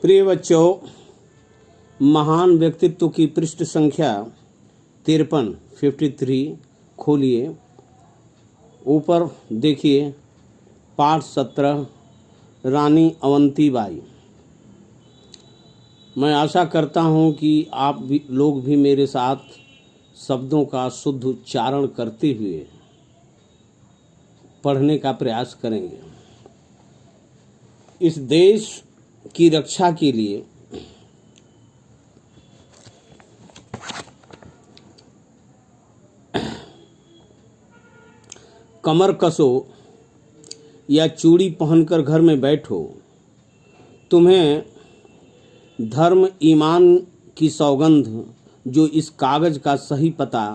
प्रिय बच्चों, महान व्यक्तित्व की पृष्ठ संख्या 53 खोलिए। ऊपर देखिए, पाठ 17 रानी अवंतीबाई। मैं आशा करता हूँ कि आप भी लोग भी मेरे साथ शब्दों का शुद्ध उच्चारण करते हुए पढ़ने का प्रयास करेंगे। इस देश की रक्षा के लिए कमर कसो या चूड़ी पहनकर घर में बैठो, तुम्हें धर्म ईमान की सौगंध जो इस कागज का सही पता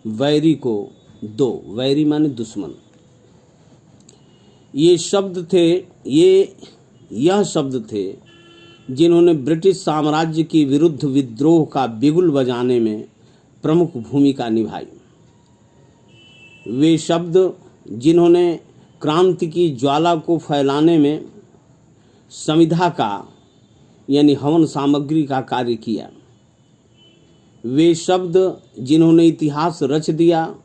वैरी को दो। वैरी माने दुश्मन। यह शब्द थे जिन्होंने ब्रिटिश साम्राज्य के विरुद्ध विद्रोह का बिगुल बजाने में प्रमुख भूमिका निभाई। वे शब्द जिन्होंने क्रांति की ज्वाला को फैलाने में समिधा का यानी हवन सामग्री का कार्य किया। वे शब्द जिन्होंने इतिहास रच दिया,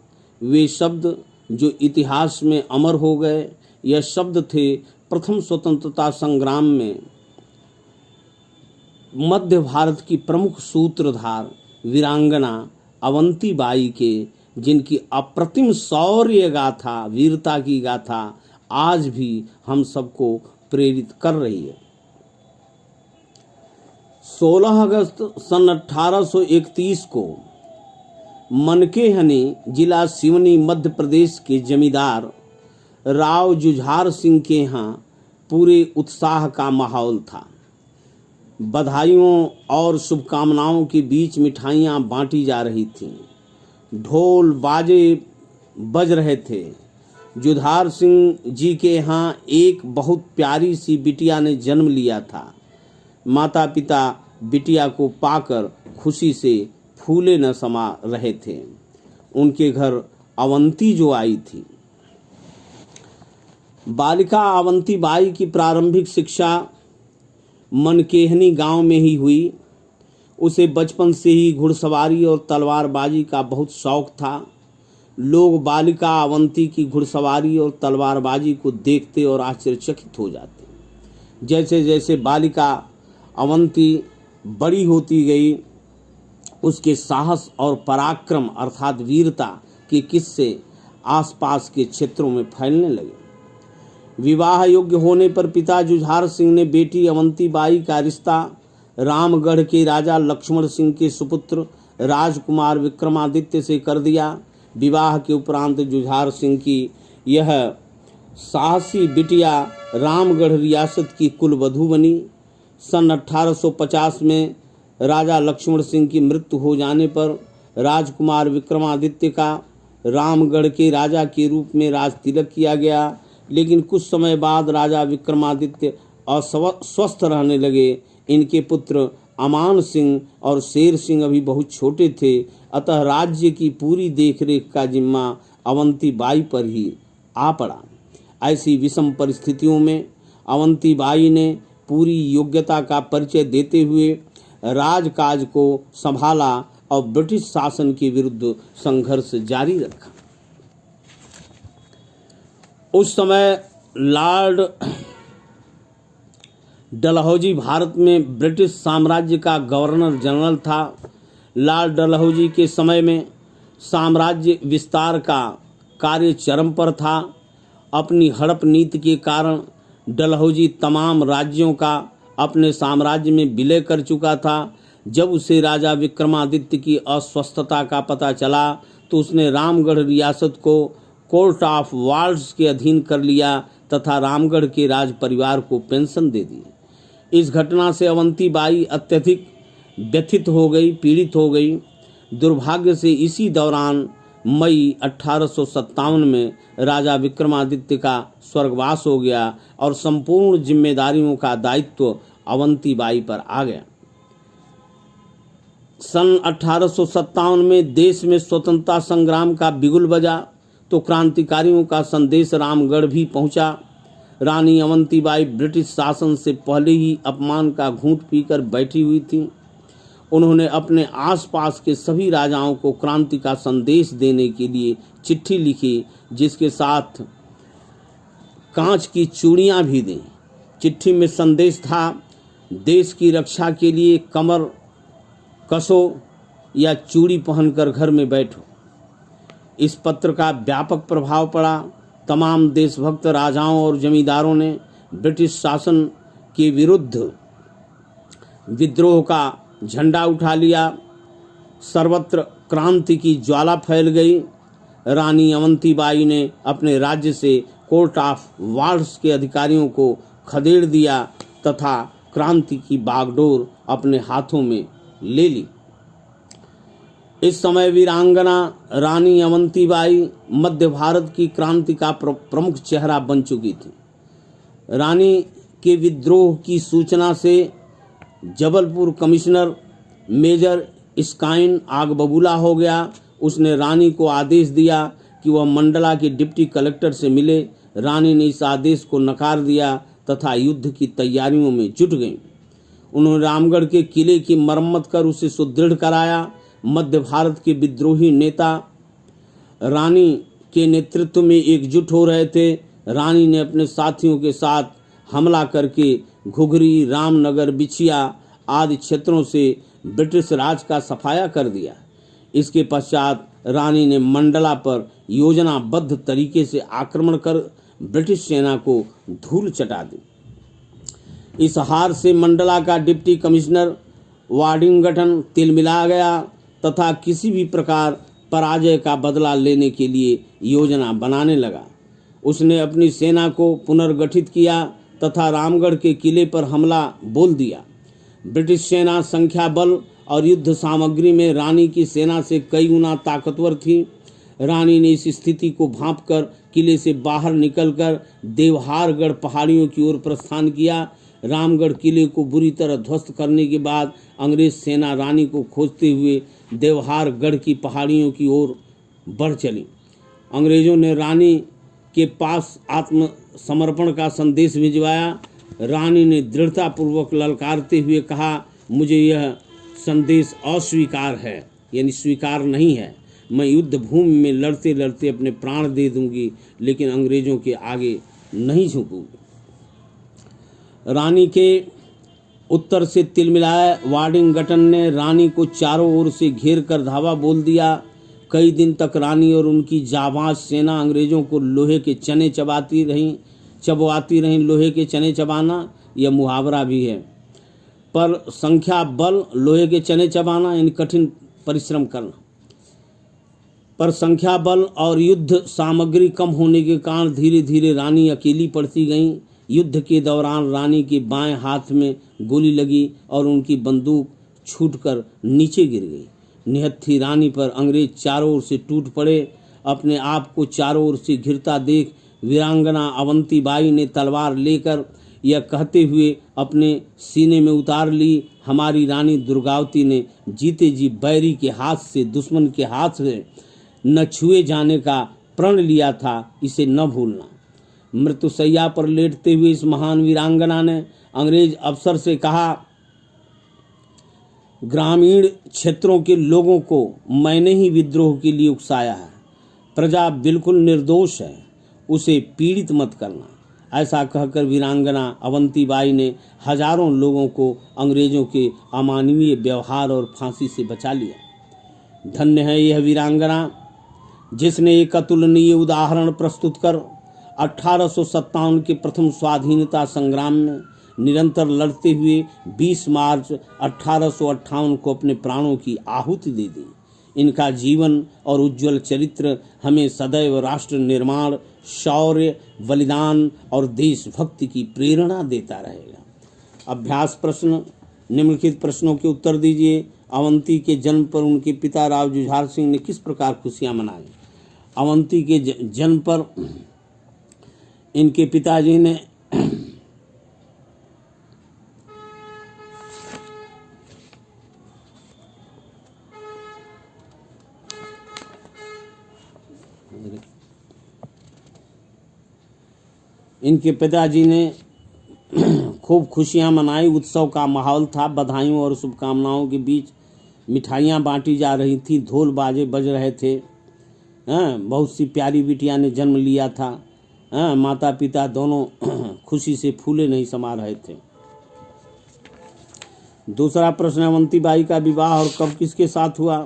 वे शब्द जो इतिहास में अमर हो गए। यह शब्द थे प्रथम स्वतंत्रता संग्राम में मध्य भारत की प्रमुख सूत्रधार वीरांगना अवंतीबाई के, जिनकी अप्रतिम शौर्य गाथा, वीरता की गाथा आज भी हम सबको प्रेरित कर रही है। 16 अगस्त सन 1831 को मनकेहनी जिला सिवनी मध्य प्रदेश के जमींदार राव जुझार सिंह के यहाँ पूरे उत्साह का माहौल था। बधाइयों और शुभकामनाओं के बीच मिठाइयाँ बांटी जा रही थीं, ढोल बाजे बज रहे थे। जुझार सिंह जी के यहाँ एक बहुत प्यारी सी बिटिया ने जन्म लिया था। माता पिता बिटिया को पाकर खुशी से फूले न समा रहे थे। उनके घर अवंती जो आई थी। बालिका अवंतीबाई की प्रारंभिक शिक्षा मनकेहनी गांव में ही हुई। उसे बचपन से ही घुड़सवारी और तलवारबाजी का बहुत शौक था। लोग बालिका अवंती की घुड़सवारी और तलवारबाजी को देखते और आश्चर्यचकित हो जाते। जैसे जैसे बालिका अवंती बड़ी होती गई, उसके साहस और पराक्रम अर्थात वीरता के किस्से आसपास के क्षेत्रों में फैलने लगे। विवाह योग्य होने पर पिता जुझार सिंह ने बेटी अवंतीबाई का रिश्ता रामगढ़ के राजा लक्ष्मण सिंह के सुपुत्र राजकुमार विक्रमादित्य से कर दिया। विवाह के उपरांत जुझार सिंह की यह साहसी बिटिया रामगढ़ रियासत की कुलवधू बनी। सन 1850 में राजा लक्ष्मण सिंह की मृत्यु हो जाने पर राजकुमार विक्रमादित्य का रामगढ़ के राजा के रूप में राज तिलक किया गया। लेकिन कुछ समय बाद राजा विक्रमादित्य अस्वस्थ रहने लगे। इनके पुत्र अमान सिंह और शेर सिंह अभी बहुत छोटे थे, अतः राज्य की पूरी देखरेख का जिम्मा अवंतीबाई पर ही आ पड़ा। ऐसी विषम परिस्थितियों में अवंतीबाई ने पूरी योग्यता का परिचय देते हुए राजकाज को संभाला और ब्रिटिश शासन के विरुद्ध संघर्ष जारी रखा। उस समय लॉर्ड डलहौजी भारत में ब्रिटिश साम्राज्य का गवर्नर जनरल था। लॉर्ड डलहौजी के समय में साम्राज्य विस्तार का कार्य चरम पर था। अपनी हड़प नीति के कारण डलहौजी तमाम राज्यों का अपने साम्राज्य में विलय कर चुका था। जब उसे राजा विक्रमादित्य की अस्वस्थता का पता चला तो उसने रामगढ़ रियासत को कोर्ट ऑफ वार्ड्स के अधीन कर लिया तथा रामगढ़ के राज परिवार को पेंशन दे दी। इस घटना से अवंतीबाई अत्यधिक व्यथित हो गई, पीड़ित हो गई। दुर्भाग्य से इसी दौरान मई 1857 में राजा विक्रमादित्य का स्वर्गवास हो गया और संपूर्ण जिम्मेदारियों का दायित्व अवंतीबाई पर आ गया। सन 1857 में देश में स्वतंत्रता संग्राम का बिगुल बजा तो क्रांतिकारियों का संदेश रामगढ़ भी पहुंचा। रानी अवंतीबाई ब्रिटिश शासन से पहले ही अपमान का घूंट पीकर बैठी हुई थी। उन्होंने अपने आसपास के सभी राजाओं को क्रांति का संदेश देने के लिए चिट्ठी लिखी, जिसके साथ कांच की चूड़ियां भी दी। चिट्ठी में संदेश था, देश की रक्षा के लिए कमर कसो या चूड़ी पहनकर घर में बैठो। इस पत्र का व्यापक प्रभाव पड़ा। तमाम देशभक्त राजाओं और जमींदारों ने ब्रिटिश शासन के विरुद्ध विद्रोह का झंडा उठा लिया। सर्वत्र क्रांति की ज्वाला फैल गई। रानी अवंतीबाई ने अपने राज्य से कोर्ट ऑफ वार्ड्स के अधिकारियों को खदेड़ दिया तथा क्रांति की बागडोर अपने हाथों में ले ली। इस समय वीरांगना रानी अवंतीबाई मध्य भारत की क्रांति का प्रमुख चेहरा बन चुकी थी। रानी के विद्रोह की सूचना से जबलपुर कमिश्नर मेजर स्काइन आग बबूला हो गया। उसने रानी को आदेश दिया कि वह मंडला के डिप्टी कलेक्टर से मिले। रानी ने इस आदेश को नकार दिया तथा युद्ध की तैयारियों में जुट गई। उन्होंने रामगढ़ के किले की मरम्मत कर उसे सुदृढ़ कराया। मध्य भारत के विद्रोही नेता रानी के नेतृत्व में एकजुट हो रहे थे। रानी ने अपने साथियों के साथ हमला करके घुघरी, रामनगर, बिछिया आदि क्षेत्रों से ब्रिटिश राज का सफाया कर दिया। इसके पश्चात रानी ने मंडला पर योजनाबद्ध तरीके से आक्रमण कर ब्रिटिश सेना को धूल चटा दी। इस हार से मंडला का डिप्टी कमिश्नर वाडिंगटन तिलमिला गया तथा किसी भी प्रकार पराजय का बदला लेने के लिए योजना बनाने लगा। उसने अपनी सेना को पुनर्गठित किया तथा रामगढ़ के किले पर हमला बोल दिया। ब्रिटिश सेना संख्या बल और युद्ध सामग्री में रानी की सेना से कई गुना ताकतवर थी। रानी ने इस स्थिति को भांपकर किले से बाहर निकलकर देवहारगढ़ पहाड़ियों की ओर प्रस्थान किया। रामगढ़ किले को बुरी तरह ध्वस्त करने के बाद अंग्रेज सेना रानी को खोजते हुए देवहारगढ़ की पहाड़ियों की ओर बढ़ चली। अंग्रेजों ने रानी के पास आत्मसमर्पण का संदेश भिजवाया। रानी ने दृढ़तापूर्वक ललकारते हुए कहा, मुझे यह संदेश अस्वीकार है, यानी स्वीकार नहीं है। मैं युद्ध भूमि में लड़ते लड़ते अपने प्राण दे दूंगी, लेकिन अंग्रेजों के आगे नहीं झुकूंगी। रानी के उत्तर से तिलमिलाए वाडिंगटन ने रानी को चारों ओर से घेर कर धावा बोल दिया। कई दिन तक रानी और उनकी जाबाज सेना अंग्रेजों को लोहे के चने चबाती रहीं। लोहे के चने चबाना यह मुहावरा भी है, पर संख्या बल लोहे के चने चबाना यानी कठिन परिश्रम करना। पर संख्या बल और युद्ध सामग्री कम होने के कारण धीरे धीरे रानी अकेली पड़ती गईं। युद्ध के दौरान रानी के बाएं हाथ में गोली लगी और उनकी बंदूक छूटकर नीचे गिर गई। निहत्थी रानी पर अंग्रेज चारों ओर से टूट पड़े। अपने आप को चारों ओर से घिरता देख वीरांगना अवंतीबाई ने तलवार लेकर यह कहते हुए अपने सीने में उतार ली, हमारी रानी दुर्गावती ने जीते जी बैरी के हाथ से, दुश्मन के हाथ से न छुए जाने का प्रण लिया था, इसे न भूलना। मृत्युशैया पर लेटते हुए इस महान वीरांगना ने अंग्रेज अफसर से कहा, ग्रामीण क्षेत्रों के लोगों को मैंने ही विद्रोह के लिए उकसाया है। प्रजा बिल्कुल निर्दोष है, उसे पीड़ित मत करना। ऐसा कहकर वीरांगना अवंतीबाई ने हजारों लोगों को अंग्रेजों के अमानवीय व्यवहार और फांसी से बचा लिया। धन्य है यह वीरांगना जिसने एक अतुलनीय उदाहरण प्रस्तुत कर 1857 के प्रथम स्वाधीनता संग्राम में निरंतर लड़ते हुए 20 मार्च 1858 को अपने प्राणों की आहुति दे दी। इनका जीवन और उज्जवल चरित्र हमें सदैव राष्ट्र निर्माण, शौर्य, बलिदान और देशभक्ति की प्रेरणा देता रहेगा। अभ्यास प्रश्न, निम्नलिखित प्रश्नों के उत्तर दीजिए। अवंती के जन्म पर उनके पिता राव जुझार सिंह ने किस प्रकार खुशियां मनाई? अवंती के जन्म पर इनके पिताजी ने इनके पिताजी ने खूब खुशियां मनाई, उत्सव का माहौल था। बधाइयों और शुभकामनाओं के बीच मिठाइयाँ बांटी जा रही थी, ढोल बाजे बज रहे थे। बहुत सी प्यारी बिटिया ने जन्म लिया था। माता पिता दोनों खुशी से फूले नहीं समा रहे थे। दूसरा प्रश्न, अवंती बाई का विवाह और कब किसके साथ हुआ?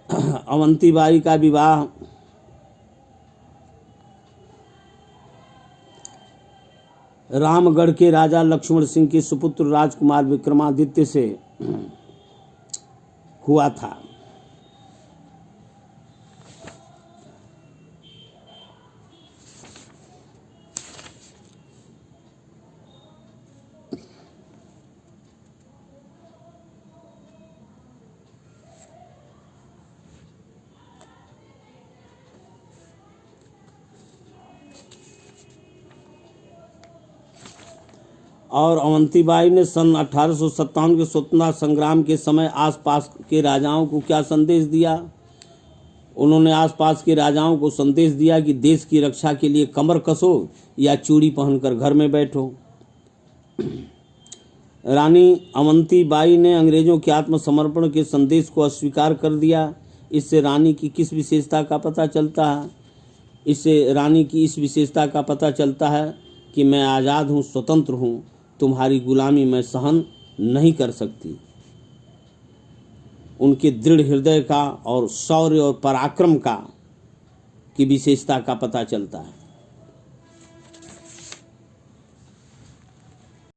अवंती बाई का विवाह रामगढ़ के राजा लक्ष्मण सिंह के सुपुत्र राजकुमार विक्रमादित्य से हुआ था। और अवंतीबाई ने सन 1857 के स्वतंत्रता संग्राम के समय आसपास के राजाओं को क्या संदेश दिया? उन्होंने आसपास के राजाओं को संदेश दिया कि देश की रक्षा के लिए कमर कसो या चूड़ी पहनकर घर में बैठो। रानी अवंतीबाई ने अंग्रेजों के आत्मसमर्पण के संदेश को अस्वीकार कर दिया। इससे रानी की किस विशेषता का पता चलता है? इससे रानी की इस विशेषता का पता चलता है कि मैं आज़ाद हूँ, स्वतंत्र हूँ, तुम्हारी गुलामी मैं सहन नहीं कर सकती। उनके दृढ़ हृदय का और शौर्य और पराक्रम का की विशेषता का पता चलता है।